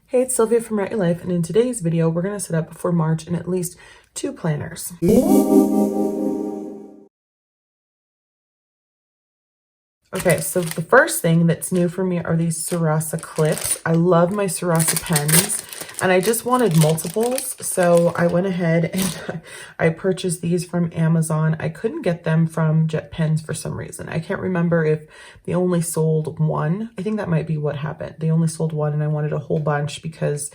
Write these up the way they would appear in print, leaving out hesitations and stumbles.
Hey, it's Sylvia from Write Your Life, and in today's video, we're going to set up for March in at least 2 planners. Okay, so the first thing that's new for me are these Sarasa clips. I love my Sarasa pens, and I just wanted multiples, so I went ahead and I purchased these from Amazon. I couldn't get them from Jet Pens for some reason. I can't remember if they only sold one. I think that might be what happened. They only sold one, and I wanted a whole bunch because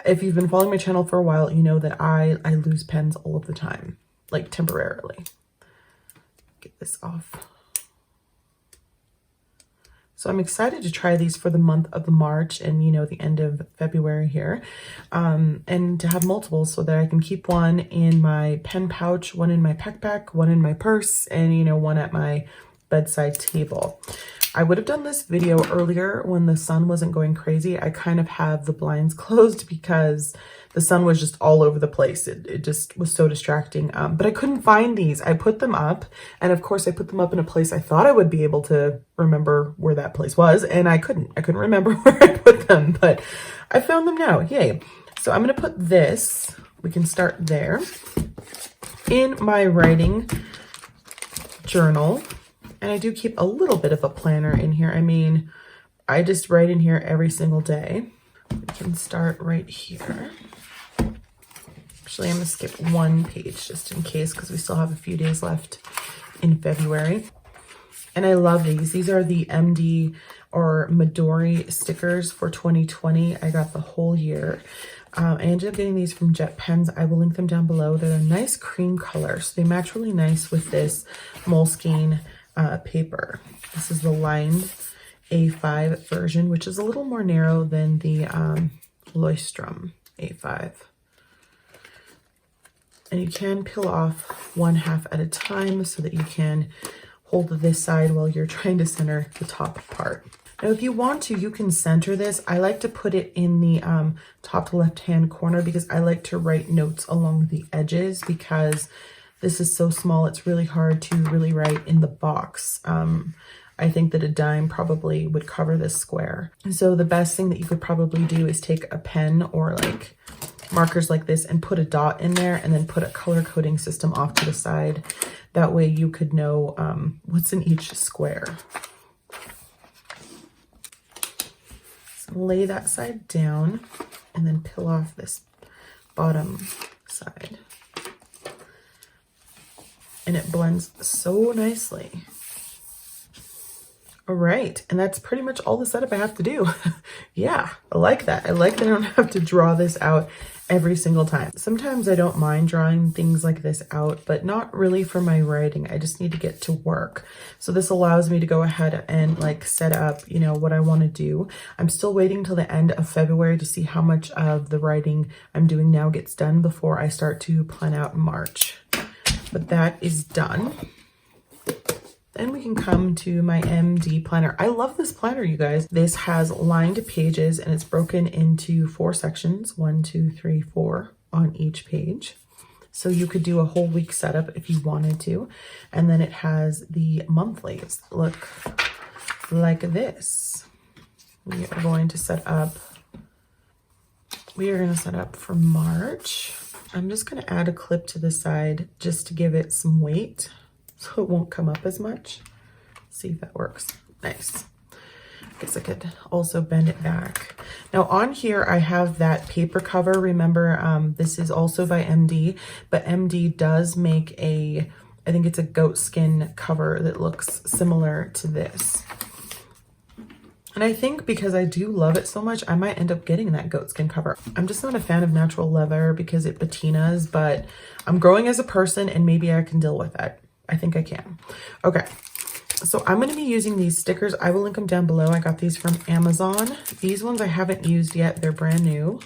if you've been following my channel for a while, you know that I lose pens all of the time, like temporarily. Get this off. So I'm excited to try these for the month of March and, you know, the end of February here, and to have multiples so that I can keep one in my pen pouch, one in my backpack, one in my purse, and, you know, one at my bedside table. I would have done this video earlier when the sun wasn't going crazy. I kind of have the blinds closed because the sun was just all over the place. It just was so distracting. But I couldn't find these. I put them up, and of course I put them up in a place I thought I would be able to remember where that place was, and I couldn't remember where I put them, but I found them now. Yay. So I'm going to put this, we can start there, in my writing journal. And I do keep a little bit of a planner in here. I mean, I just write in here every single day. We can start right here. Actually, I'm going to skip one page just in case because we still have a few days left in February. And I love these. These are the MD or Midori stickers for 2020. I got the whole year. I ended up getting these from Jet Pens. I will link them down below. They're a nice cream color, so they match really nice with this Moleskine paper. This is the lined A5 version, which is a little more narrow than the Leuchtturm A5. And you can peel off 1/2 at a time so that you can hold this side while you're trying to center the top part. Now, if you want to, you can center this. I like to put it in the top left-hand corner because I like to write notes along the edges because this is so small, it's really hard to really write in the box. I think that a dime probably would cover this square. So the best thing that you could probably do is take a pen or like markers like this and put a dot in there and then put a color coding system off to the side. That way you could know what's in each square. So lay that side down and then peel off this bottom side. And it blends so nicely. All right, and that's pretty much all the setup I have to do. Yeah, I like that. I like that I don't have to draw this out every single time. Sometimes I don't mind drawing things like this out, but not really for my writing. I just need to get to work. So this allows me to go ahead and like set up, you know, what I want to do. I'm still waiting till the end of February to see how much of the writing I'm doing now gets done before I start to plan out March. But that is done. Then we can come to my MD planner. I love this planner, you guys. This has lined pages and it's broken into 4 sections, 1, 2, 3, 4 on each page. So you could do a whole week setup if you wanted to. And then it has the monthlies that look like this. We are going to set up for March. I'm just going to add a clip to the side just to give it some weight so it won't come up as much. See if that works. Nice. I guess I could also bend it back. Now on here I have that paper cover. Remember, this is also by MD, but MD does make I think it's a goat skin cover that looks similar to this. And I think because I do love it so much, I might end up getting that goatskin cover. I'm just not a fan of natural leather because it patinas, but I'm growing as a person and maybe I can deal with that. I think I can. Okay, so I'm going to be using these stickers. I will link them down below. I got these from Amazon. These ones I haven't used yet. They're brand new.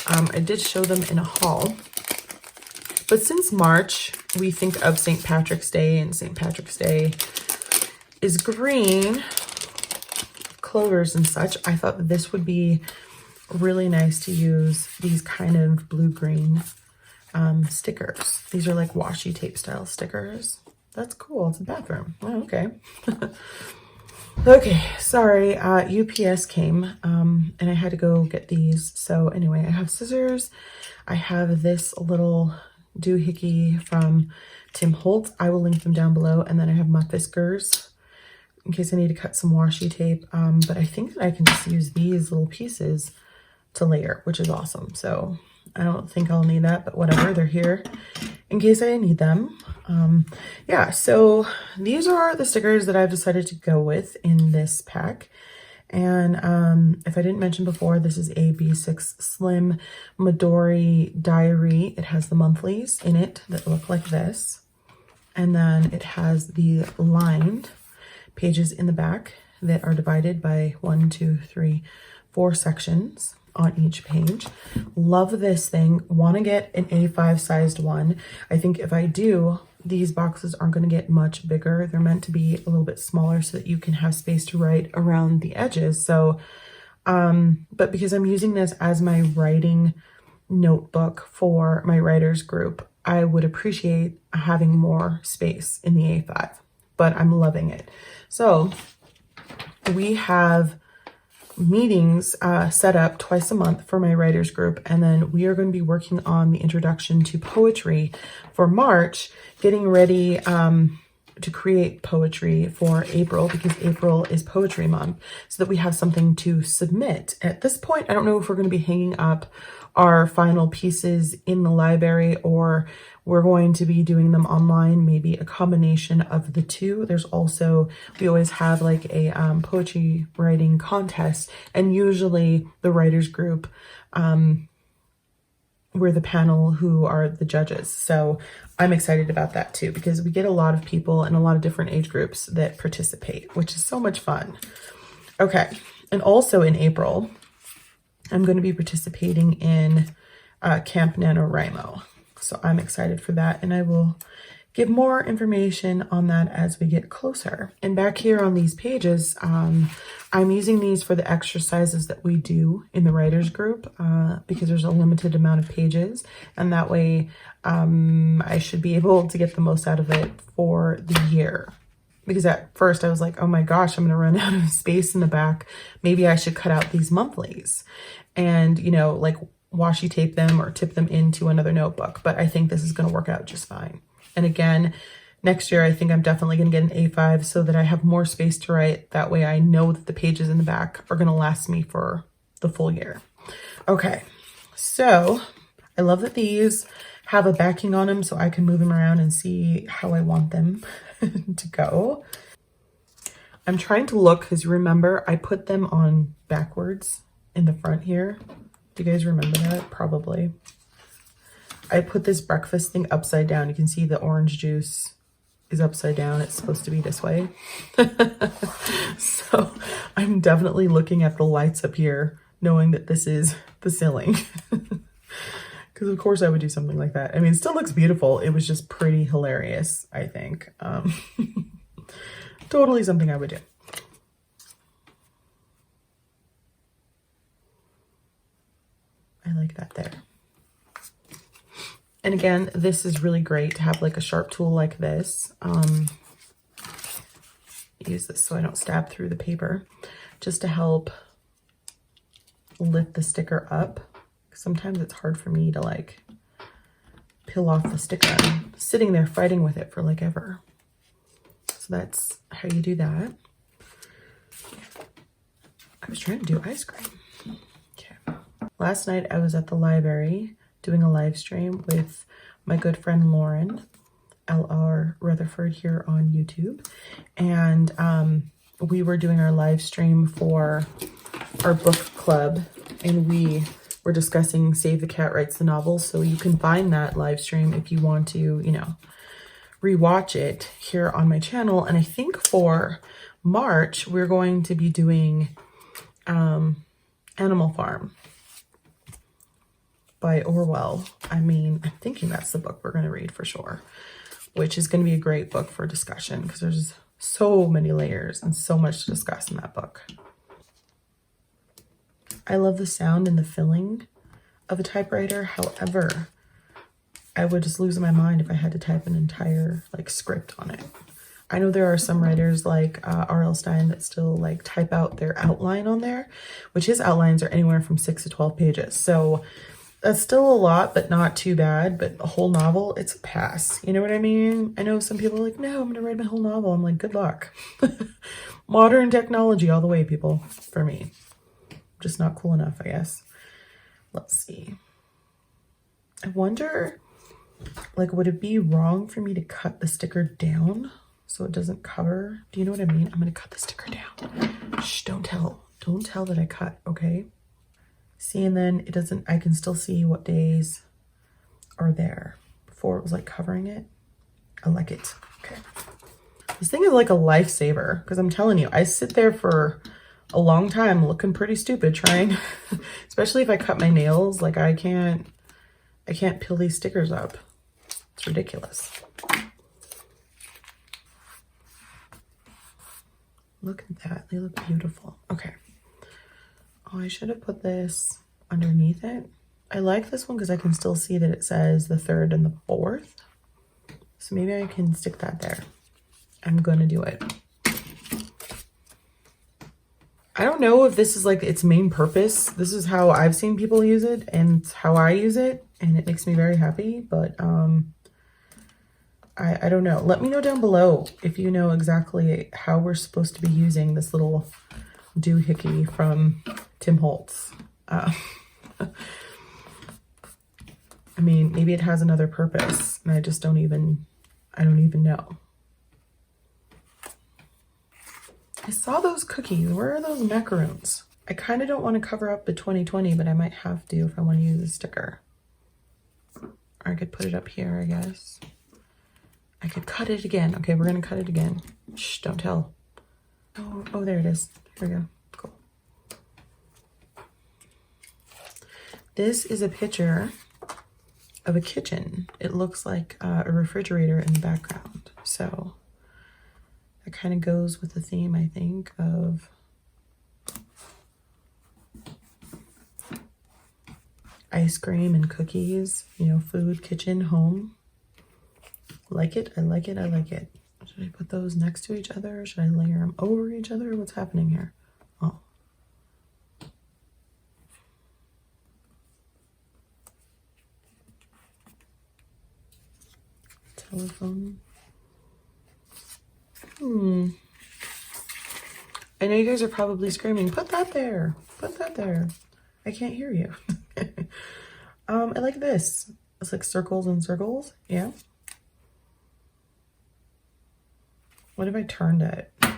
I did show them in a haul. But since March, we think of St. Patrick's Day, and St. Patrick's Day is green, clovers and such. I thought that this would be really nice to use these kind of blue-green stickers. These are like washi tape style stickers. That's cool. It's a bathroom. Oh, okay. Okay, sorry, UPS came, and I had to go get these. So anyway, I have scissors. I have this little doohickey from Tim Holtz. I will link them down below. And then I have my Fiskars in case I need to cut some washi tape. But I think that I can just use these little pieces to layer, which is awesome. So I don't think I'll need that, but whatever, they're here in case I need them. Yeah, so these are the stickers that I've decided to go with in this pack. And if I didn't mention before, this is a B6 Slim Midori Diary. It has the monthlies in it that look like this. And then it has the lined pages in the back that are divided by 1, 2, 3, 4 sections on each page. Love this thing. Want to get an A5 sized one. I think if I do, these boxes aren't going to get much bigger. They're meant to be a little bit smaller so that you can have space to write around the edges. So, but because I'm using this as my writing notebook for my writers group, I would appreciate having more space in the A5, but I'm loving it. So we have meetings set up twice a month for my writers group, and then we are going to be working on the introduction to poetry for March, getting ready to create poetry for April, because April is poetry month, so that we have something to submit. At this point, I don't know if we're going to be hanging up our final pieces in the library or we're going to be doing them online, maybe a combination of the two. There's also, we always have like a poetry writing contest, and usually the writers group, we're the panel who are the judges. So I'm excited about that too, because we get a lot of people in a lot of different age groups that participate, which is so much fun. Okay, and also in April, I'm going to be participating in Camp NaNoWriMo. So I'm excited for that, and I will get more information on that as we get closer. And back here on these pages, I'm using these for the exercises that we do in the writers group because there's a limited amount of pages, and that way I should be able to get the most out of it for the year. Because at first I was like, oh my gosh, I'm going to run out of space in the back. Maybe I should cut out these monthlies and, you know, like washi tape them or tip them into another notebook. But I think this is going to work out just fine. And again, next year, I think I'm definitely going to get an A5 so that I have more space to write. That way I know that the pages in the back are going to last me for the full year. Okay, so I love that these have a backing on them so I can move them around and see how I want them to go. I'm trying to look because remember I put them on backwards in the front here. Do you guys remember that? Probably. I put this breakfast thing upside down. You can see the orange juice is upside down. It's supposed to be this way. So I'm definitely looking at the lights up here, knowing that this is the ceiling. Because of course I would do something like that. I mean, it still looks beautiful. It was just pretty hilarious, I think. Totally something I would do. I like that there. And again, this is really great to have like a sharp tool like this. Use this so I don't stab through the paper, just to help lift the sticker up. Sometimes it's hard for me to like peel off the sticker. I'm sitting there fighting with it for like ever. So that's how you do that. I was trying to do ice cream. Okay. Last night I was at the library doing a live stream with my good friend Lauren, LR Rutherford here on YouTube. And we were doing our live stream for our book club, and we were discussing Save the Cat Writes the Novel. So you can find that live stream if you want to, you know, rewatch it here on my channel. And I think for March, we're going to be doing Animal Farm by Orwell. I mean, I'm thinking that's the book we're going to read for sure, which is going to be a great book for discussion because there's so many layers and so much to discuss in that book. I love the sound and the feeling of a typewriter. However, I would just lose my mind if I had to type an entire like script on it. I know there are some writers like R.L. Stine that still like type out their outline on there, which his outlines are anywhere from 6 to 12 pages. So that's still a lot, but not too bad. But a whole novel, it's a pass. You know what I mean? I know some people are like, no, I'm gonna write my whole novel. I'm like, good luck. Modern technology all the way, people, for me. Just not cool enough, I guess. Let's see. I wonder, like, would it be wrong for me to cut the sticker down so it doesn't cover? Do you know what I mean? I'm gonna cut the sticker down. Shh, don't tell. Don't tell that I cut, okay? See, and then it doesn't, I can still see what days are there. Before it was like covering it. I like it. Okay. This thing is like a lifesaver because I'm telling you, I sit there for a long time looking pretty stupid trying, especially if I cut my nails. Like I can't peel these stickers up. It's ridiculous. Look at that. They look beautiful. Okay. Oh, I should have put this underneath it. I like this one because I can still see that it says the 3rd and the 4th. So maybe I can stick that there. I'm gonna do it. I don't know if this is like its main purpose. This is how I've seen people use it and how I use it, and it makes me very happy, but I don't know. Let me know down below if you know exactly how we're supposed to be using this little doohickey from Tim Holtz. I mean, maybe it has another purpose and I don't even know. I saw those cookies. Where are those macaroons? I kind of don't want to cover up the 2020, but I might have to if I want to use a sticker. Or I could put it up here, I guess. I could cut it again. Okay, we're going to cut it again. Shh, don't tell. Oh, there it is. Here we go. Cool. This is a picture of a kitchen. It looks like a refrigerator in the background. So it kind of goes with the theme, I think, of ice cream and cookies, you know, food, kitchen, home. Like it, I like it, I like it. Should I put those next to each other? Or should I layer them over each other? What's happening here? Oh. Telephone. I know you guys are probably screaming, put that there, put that there. I can't hear you. I like this. It's like circles and circles. Yeah. What if I turned it? I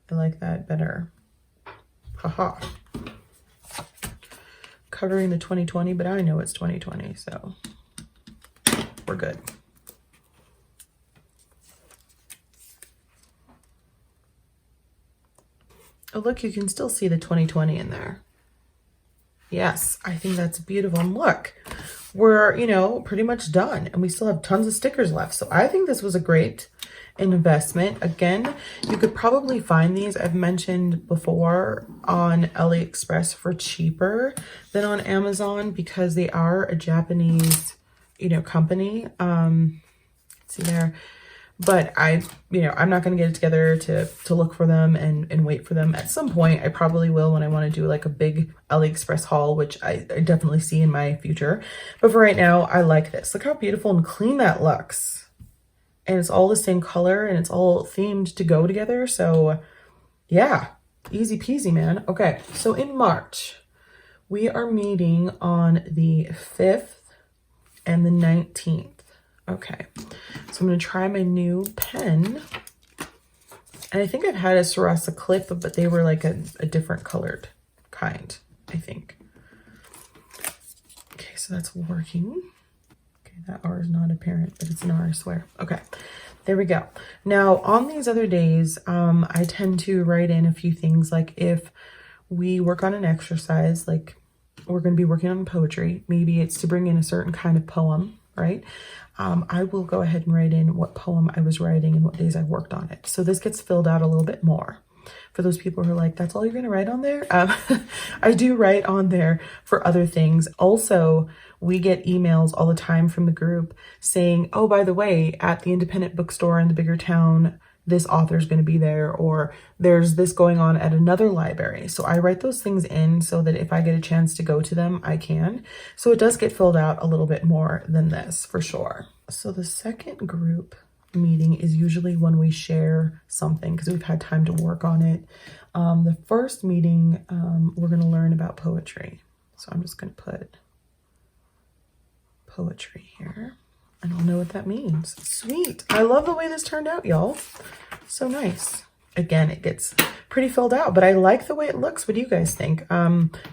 like that better. Haha. Covering the 2020, but I know it's 2020, so we're good. Oh, look, you can still see the 2020 in there. Yes, I think that's beautiful. And look, we're, you know, pretty much done and we still have tons of stickers left. So I think this was a great investment. Again, you could probably find these, I've mentioned before, on AliExpress for cheaper than on Amazon because they are a Japanese, you know, company. See there. But I'm not going to get it together to look for them and wait for them. At some point, I probably will when I want to do like a big AliExpress haul, which I definitely see in my future. But for right now, I like this. Look how beautiful and clean that looks. And it's all the same color and it's all themed to go together. So yeah, easy peasy, man. Okay, so in March, we are meeting on the 5th and the 19th. Okay, so I'm going to try my new pen. And I think I've had a Sarasa clip, but they were like a different colored kind, I think. Okay, so that's working. Okay, that R is not apparent, but it's an R, I swear. Okay, there we go. Now, on these other days, I tend to write in a few things, like if we work on an exercise, like we're going to be working on poetry, maybe it's to bring in a certain kind of poem, right? I will go ahead and write in what poem I was writing and what days I worked on it. So this gets filled out a little bit more. for those people who are like, that's all you're going to write on there. I do write on there for other things. Also, we get emails all the time from the group saying, oh, by the way, at the independent bookstore in the bigger town, this author is going to be there, or there's this going on at another library. So I write those things in so that if I get a chance to go to them, I can. So it does get filled out a little bit more than this for sure. So the second group meeting is usually when we share something because we've had time to work on it. The first meeting, we're going to learn about poetry. So I'm just going to put poetry here. And I'll know what that means. Sweet. I love the way this turned out, y'all. So nice. Again, it gets pretty filled out, but I like the way it looks. What do you guys think?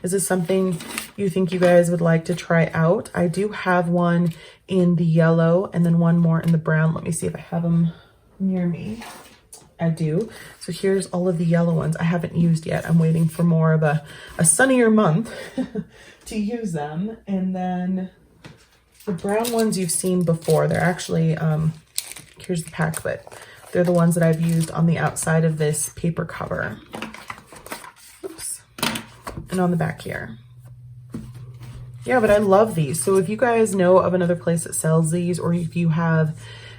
Is this something you think you guys would like to try out? I do have one in the yellow and then one more in the brown. Let me see if I have them near me. I do. So here's all of the yellow ones I haven't used yet. I'm waiting for more of a sunnier month to use them. And then the brown ones you've seen before. They're actually, here's the pack, but they're the ones that I've used on the outside of this paper cover. Oops. And on the back here. Yeah, but I love these. So if you guys know of another place that sells these, or if you have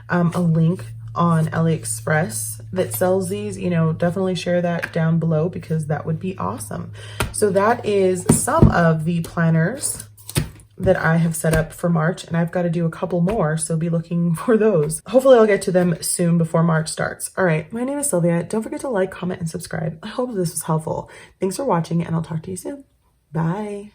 a link on AliExpress that sells these, you know, definitely share that down below because that would be awesome. So that is some of the planners that I have set up for March, and I've got to do a couple more, so be looking for those. Hopefully I'll get to them soon before March starts. All right, my name is Sylvia. Don't forget to like, comment, and subscribe. I hope this was helpful. Thanks for watching, and I'll talk to you soon. Bye.